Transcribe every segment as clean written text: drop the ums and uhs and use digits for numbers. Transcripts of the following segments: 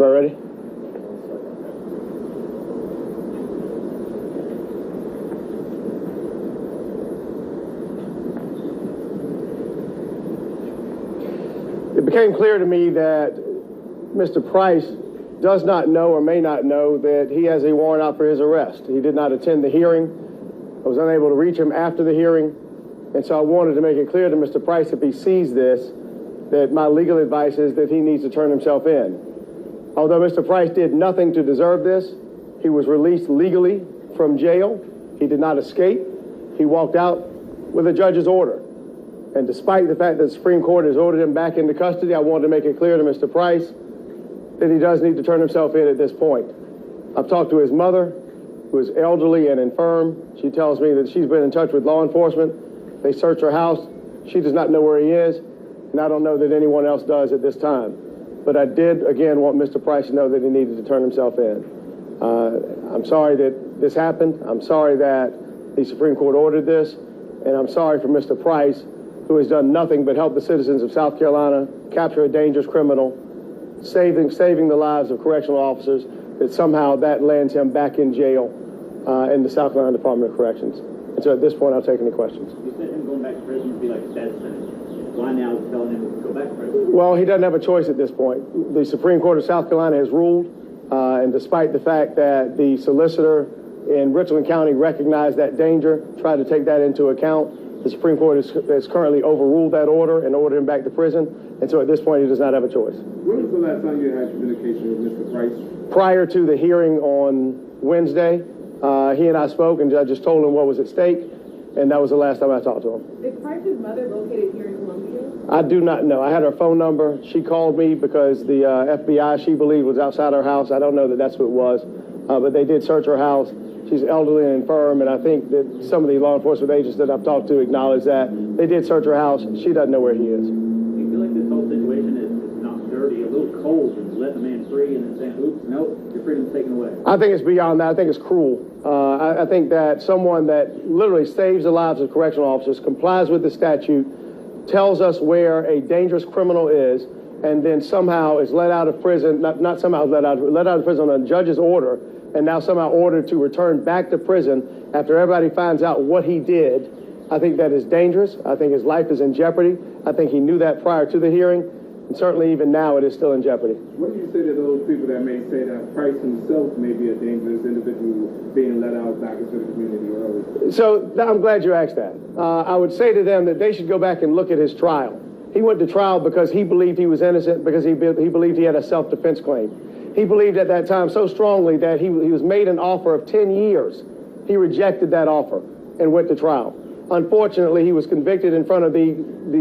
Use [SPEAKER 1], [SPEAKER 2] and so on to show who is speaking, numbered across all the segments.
[SPEAKER 1] Square ready? It became clear to me that Mr. Price does not know or may not know that he has a warrant out for his arrest. He did not attend the hearing. I was unable to reach him after the hearing, and so I wanted to make it clear to Mr. Price, if he sees this, that my legal advice is that he needs to turn himself in. Although Mr. Price did nothing to deserve this, he was released legally from jail. He did not escape. He walked out with a judge's order. And despite the fact that the Supreme Court has ordered him back into custody, I wanted to make it clear to Mr. Price that he does need to turn himself in at this point. I've talked to his mother, who is elderly and infirm. She tells me that she's been in touch with law enforcement. They searched her house. She does not know where he is, and I don't know that anyone else does at this time. But I did, again, want Mr. Price to know that he needed to turn himself in. I'm sorry that this happened. I'm sorry that the Supreme Court ordered this, and I'm sorry for Mr. Price, who has done nothing but help the citizens of South Carolina capture a dangerous criminal, saving the lives of correctional officers, that somehow that lands him back in jail in the South Carolina Department of Corrections. And so at this point, I'll take any questions.
[SPEAKER 2] You said him going back to prison would be like a status sentence. Why now telling him to go back to prison?
[SPEAKER 1] Well, he doesn't have a choice at this point. The Supreme Court of South Carolina has ruled, and despite the fact that the solicitor in Richland County recognized that danger, tried to take that into account, the Supreme Court has currently overruled that order and ordered him back to prison. And so at this point, he does not have a choice.
[SPEAKER 3] When was the last time you had communication with Mr. Price?
[SPEAKER 1] Prior to the hearing on Wednesday, he and I spoke, and I just told him what was at stake, and that was the last time I talked to him.
[SPEAKER 4] Is Price's mother located here in Columbia?
[SPEAKER 1] I do not know. I had her phone number. She called me because the FBI, she believed, was outside her house. I don't know that that's who it was, but they did search her house. She's elderly and infirm, and I think that some of the law enforcement agents that I've talked to acknowledge that. They did search her house. She doesn't know where he is.
[SPEAKER 2] Do you feel like this whole situation is not dirty, a little cold, and letting the man free and then saying, oops, nope, your freedom's taken away?
[SPEAKER 1] I think it's beyond that. I think it's cruel. I think that someone that literally saves the lives of correctional officers, complies with the statute, tells us where a dangerous criminal is, and then somehow is let out of prison, not somehow let out of prison on a judge's order, and now somehow ordered to return back to prison after everybody finds out what he did. I think that is dangerous. I think his life is in jeopardy. I think he knew that prior to the hearing, and certainly even now it is still in jeopardy.
[SPEAKER 3] What do you say to those people that may say that Price himself may be a dangerous individual being let out back into the community early?
[SPEAKER 1] So I'm glad you asked that. I would say to them that they should go back and look at his trial. He went to trial because he believed he was innocent, because he believed he had a self-defense claim. He believed at that time so strongly that he was made an offer of 10 years. He rejected that offer and went to trial. Unfortunately, he was convicted in front of the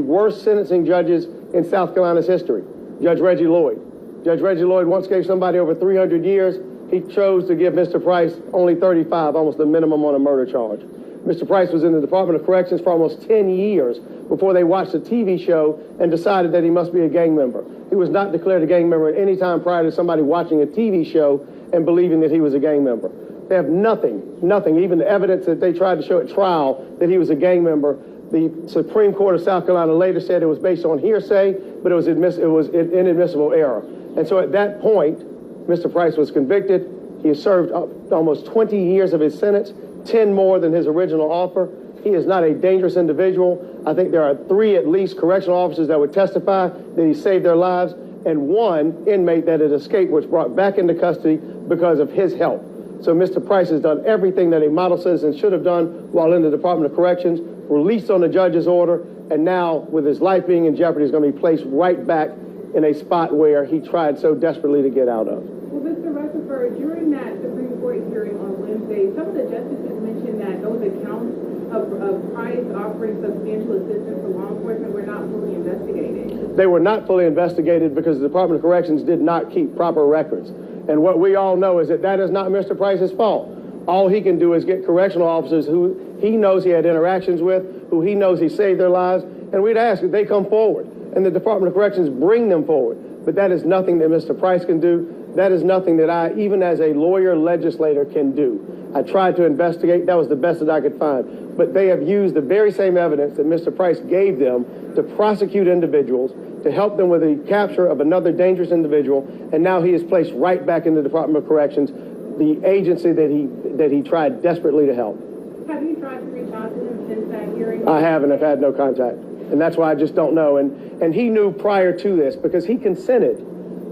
[SPEAKER 1] worst sentencing judges in South Carolina's history, Judge Reggie Lloyd. Judge Reggie Lloyd once gave somebody over 300 years. He chose to give Mr. Price only 35, almost the minimum on a murder charge. Mr. Price was in the Department of Corrections for almost 10 years before they watched a TV show and decided that he must be a gang member. He was not declared a gang member at any time prior to somebody watching a TV show and believing that he was a gang member. They have nothing, even the evidence that they tried to show at trial that he was a gang member. The Supreme Court of South Carolina later said it was based on hearsay, but it was inadmissible error. And so at that point, Mr. Price was convicted. He has served almost 20 years of his sentence, 10 more than his original offer. He is not a dangerous individual. I think there are 3 at least correctional officers that would testify that he saved their lives, and 1 inmate that had escaped was brought back into custody because of his help. So Mr. Price has done everything that a model citizen should have done while in the Department of Corrections, released on the judge's order, and now with his life being in jeopardy, is going to be placed right back in a spot where he tried so desperately to get out of.
[SPEAKER 4] Well, Mr. Rutherford, during that Supreme Court hearing on Wednesday, some of the justices mentioned that those accounts of Price offering substantial assistance to law enforcement were not fully investigated.
[SPEAKER 1] They were not fully investigated because the Department of Corrections did not keep proper records. And what we all know is that is not Mr. Price's fault. All he can do is get correctional officers who he knows he had interactions with, who he knows he saved their lives, and we'd ask that they come forward, and the Department of Corrections bring them forward. But that is nothing that Mr. Price can do. That is nothing that I, even as a lawyer legislator, can do. I tried to investigate. That was the best that I could find. But they have used the very same evidence that Mr. Price gave them to prosecute individuals, to help them with the capture of another dangerous individual, and now he is placed right back in the Department of Corrections, the agency that he tried desperately to help.
[SPEAKER 4] Have you tried to reach out to him since that hearing?
[SPEAKER 1] I haven't. I've had no contact. And that's why I just don't know. And he knew prior to this because he consented.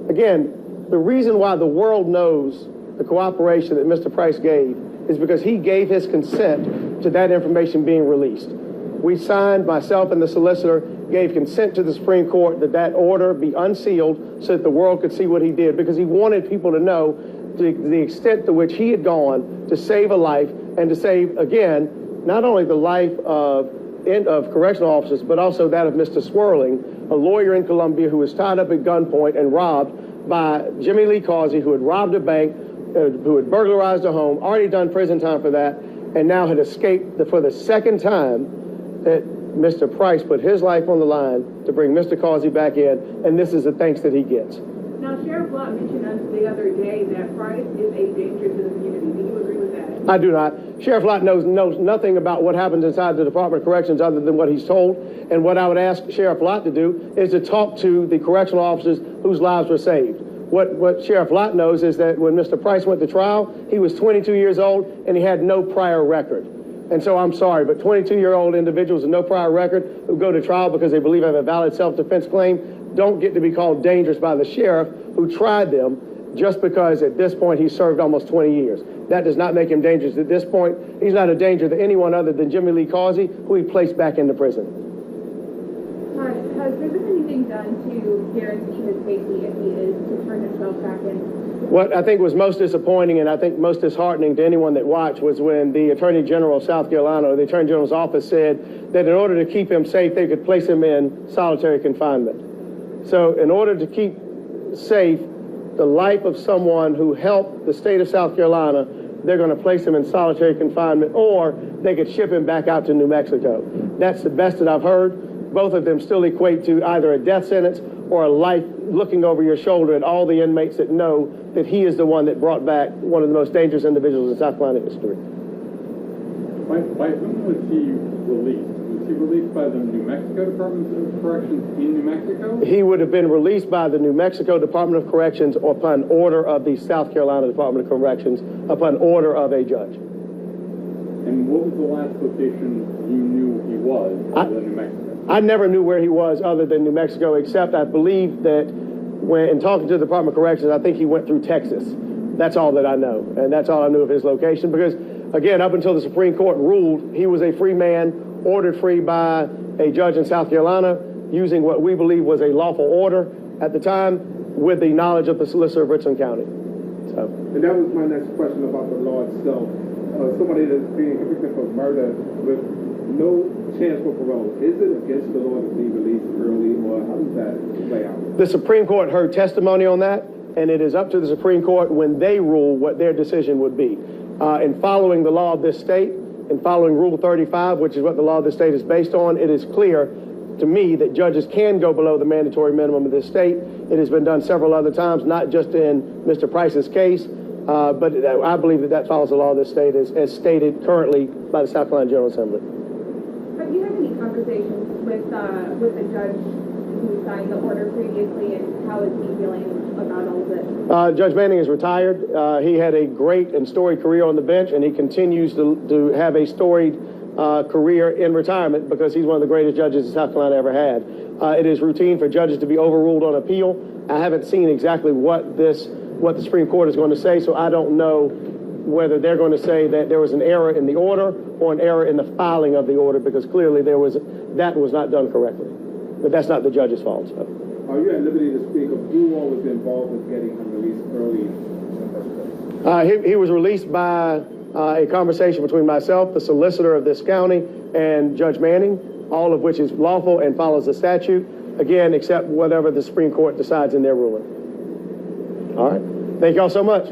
[SPEAKER 1] Again, the reason why the world knows the cooperation that Mr. Price gave is because he gave his consent to that information being released. We signed, myself and the solicitor, gave consent to the Supreme Court that that order be unsealed so that the world could see what he did, because he wanted people to know the extent to which he had gone to save a life and to save, again, not only the life of correctional officers, but also that of Mr. Swirling, a lawyer in Columbia who was tied up at gunpoint and robbed by Jimmy Lee Causey, who had robbed a bank, who had burglarized a home, already done prison time for that, and now had escaped for the second time. That Mr. Price put his life on the line to bring Mr. Causey back in, and this is the thanks that he gets.
[SPEAKER 4] Now, Sheriff Lott mentioned us the other day that Price is a danger to the community. Do you agree with that?
[SPEAKER 1] I do not. Sheriff Lott knows nothing about what happens inside the Department of Corrections other than what he's told, and what I would ask Sheriff Lott to do is to talk to the correctional officers whose lives were saved. What Sheriff Lott knows is that when Mr. Price went to trial, he was 22 years old and he had no prior record. And so I'm sorry, but 22-year-old individuals with no prior record who go to trial because they believe they have a valid self-defense claim don't get to be called dangerous by the sheriff who tried them just because at this point he served almost 20 years. That does not make him dangerous. At this point, he's not a danger to anyone other than Jimmy Lee Causey, who he placed back into prison.
[SPEAKER 4] Has there been anything done to guarantee his safety if he is to turn himself back in?
[SPEAKER 1] What I think was most disappointing and I think most disheartening to anyone that watched was when the Attorney General of South Carolina, or the Attorney General's office, said that in order to keep him safe, they could place him in solitary confinement. So in order to keep safe the life of someone who helped the state of South Carolina, they're going to place him in solitary confinement, or they could ship him back out to New Mexico. That's the best that I've heard. Both of them still equate to either a death sentence or a life looking over your shoulder at all the inmates that know that he is the one that brought back one of the most dangerous individuals in South Carolina history.
[SPEAKER 5] By whom was he released? Was he released by the New Mexico Department of Corrections in New Mexico? He
[SPEAKER 1] would have been released by the New Mexico Department of Corrections upon order of the South Carolina Department of Corrections, upon order of a judge.
[SPEAKER 5] And what was the last location you knew he was other than New Mexico?
[SPEAKER 1] I never knew where he was other than New Mexico, except I believe that when in talking to the Department of Corrections, I think he went through Texas. That's all that I know, and that's all I knew of his location, because, again, up until the Supreme Court ruled he was a free man, ordered free by a judge in South Carolina, using what we believe was a lawful order at the time, with the knowledge of the solicitor of Richland County. So.
[SPEAKER 3] And that was my next question about the law itself. Somebody that's being convicted for murder with no chance for parole, is it against the law to be released early, or how does that play out?
[SPEAKER 1] The Supreme Court heard testimony on that, and it is up to the Supreme Court when they rule what their decision would be. In following the law of this state, in following Rule 35, which is what the law of the state is based on, it is clear to me that judges can go below the mandatory minimum of this state. It has been done several other times, not just in Mr. Price's case, but I believe that follows the law of this state as stated currently by the South Carolina General Assembly.
[SPEAKER 4] Have you had any conversations with the judge who signed the order previously, and how is he feeling about all of this?
[SPEAKER 1] Judge Manning is retired. He had a great and storied career on the bench, and he continues to have a storied career in retirement because he's one of the greatest judges that South Carolina ever had. It is routine for judges to be overruled on appeal. I haven't seen exactly what the Supreme Court is going to say, so I don't know whether they're going to say that there was an error in the order or an error in the filing of the order, because clearly that was not done correctly. But that's not the judge's fault. So.
[SPEAKER 3] Are you at liberty to speak of who all was involved with getting him released early in the first place?
[SPEAKER 1] He was released by a conversation between myself, the solicitor of this county, and Judge Manning, all of which is lawful and follows the statute, again, except whatever the Supreme Court decides in their ruling. All right. Thank y'all so much.